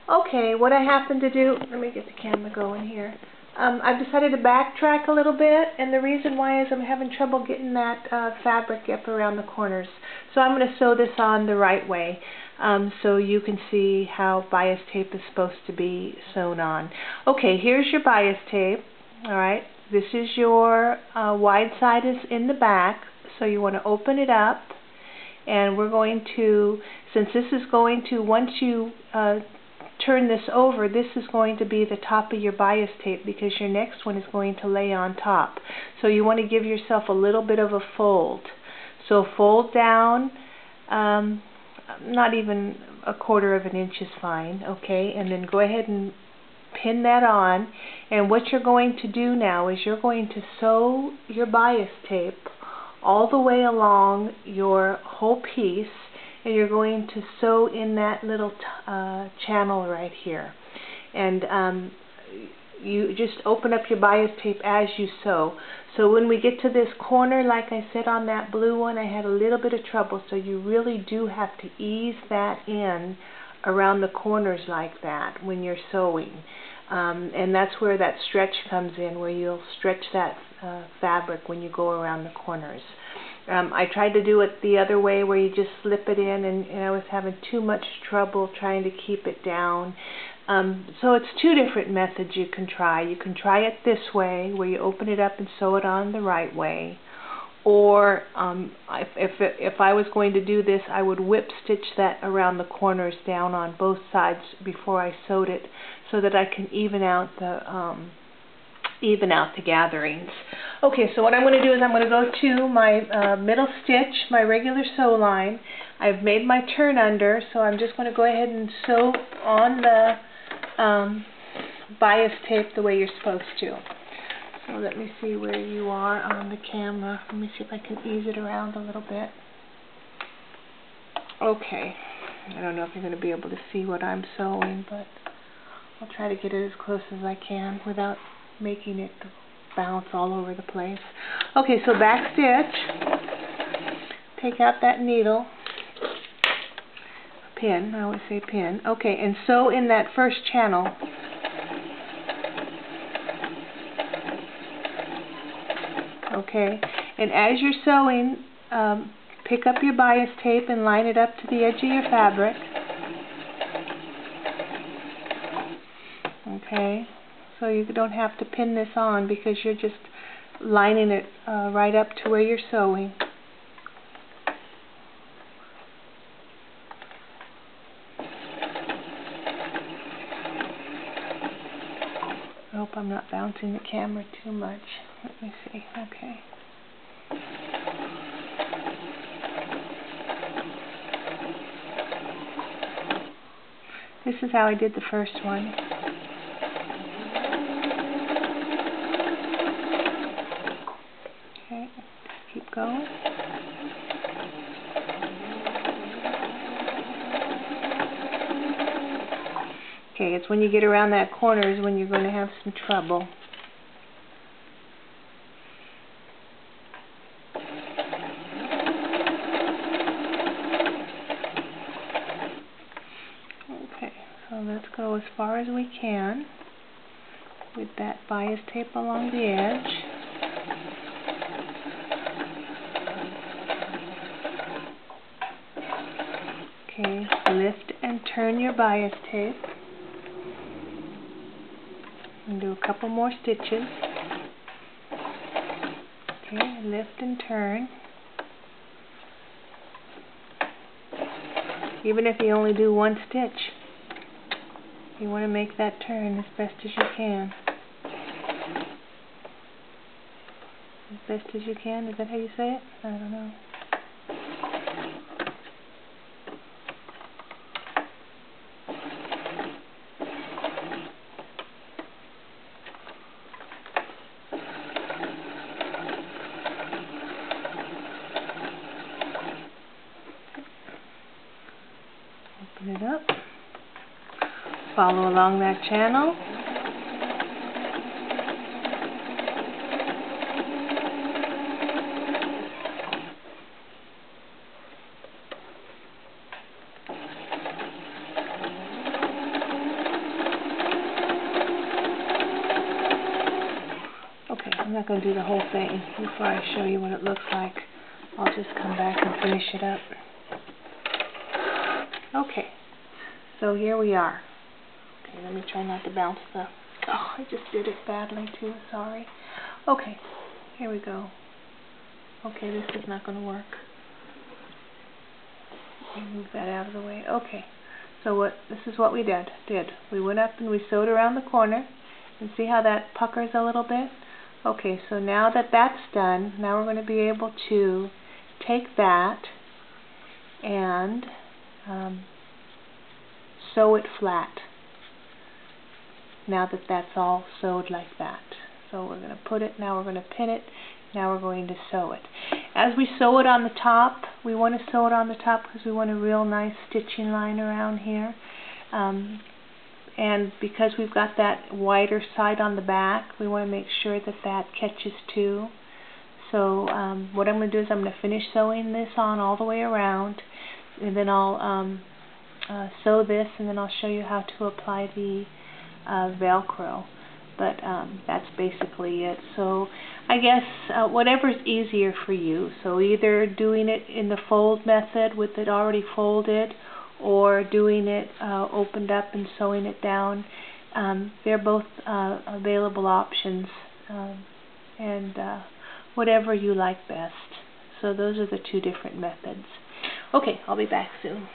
Okay, what I happen to do, let me get the camera going here. I've decided to backtrack a little bit, and the reason why is I'm having trouble getting that fabric up around the corners. So I'm going to sew this on the right way, so you can see how bias tape is supposed to be sewn on. Okay, here's your bias tape. Alright, this is your wide side is in the back, so you want to open it up, and we're going to, since this is going to, once you turn this over, this is going to be the top of your bias tape because your next one is going to lay on top. So you want to give yourself a little bit of a fold. So fold down, not even a quarter of an inch is fine, okay, and then go ahead and pin that on. And what you're going to do now is you're going to sew your bias tape all the way along your whole piece, and you're going to sew in that little channel right here. And you just open up your bias tape as you sew. So when we get to this corner, like I said on that blue one, I had a little bit of trouble, so you really do have to ease that in around the corners like that when you're sewing. And that's where that stretch comes in, where you'll stretch that fabric when you go around the corners. I tried to do it the other way where you just slip it in, and I was having too much trouble trying to keep it down. So it's two different methods you can try. You can try it this way, where you open it up and sew it on the right way. Or if I was going to do this, I would whip stitch that around the corners down on both sides before I sewed it, so that I can even out the gatherings. Okay, so what I'm going to do is I'm going to go to my middle stitch, my regular sew line. I've made my turn under, so I'm just going to go ahead and sew on the bias tape the way you're supposed to. So let me see where you are on the camera. Let me see if I can ease it around a little bit. Okay, I don't know if you're going to be able to see what I'm sewing, but I'll try to get it as close as I can without making it bounce all over the place. Okay, so back stitch, take out that needle, pin, I always say pin, okay, and sew in that first channel. Okay, and as you're sewing, pick up your bias tape and line it up to the edge of your fabric. Okay, so you don't have to pin this on because you're just lining it right up to where you're sewing. I hope I'm not bouncing the camera too much. Let me see. Okay. This is how I did the first one. Okay, just keep going. Okay, it's when you get around that corner is when you're going to have some trouble. Okay, so let's go as far as we can with that bias tape along the edge. Okay, lift and turn your bias tape. And do a couple more stitches. Okay, lift and turn. Even if you only do one stitch, you want to make that turn as best as you can. As best as you can? Is that how you say it? I don't know. Open it up. Follow along that channel. not going to do the whole thing before I show you what it looks like. I'll just come back and finish it up. Okay, so here we are. Okay, let me try not to bounce the... Oh, I just did it badly too, sorry. Okay, here we go. Okay, this is not going to work. Let me move that out of the way. Okay, so this is what we did. We went up and we sewed around the corner. And see how that puckers a little bit? Okay, so now that that's done, now we're going to be able to take that and sew it flat. Now that that's all sewed like that. So we're going to put it, now we're going to pin it, now we're going to sew it. As we sew it on the top, we want to sew it on the top because we want a real nice stitching line around here. And because we've got that wider side on the back, we want to make sure that that catches too. So what I'm going to do is I'm going to finish sewing this on all the way around, and then I'll sew this, and then I'll show you how to apply the Velcro. But that's basically it. So I guess whatever's easier for you. So either doing it in the fold method with it already folded, or doing it opened up and sewing it down. They're both available options, and whatever you like best. So those are the two different methods. Okay, I'll be back soon.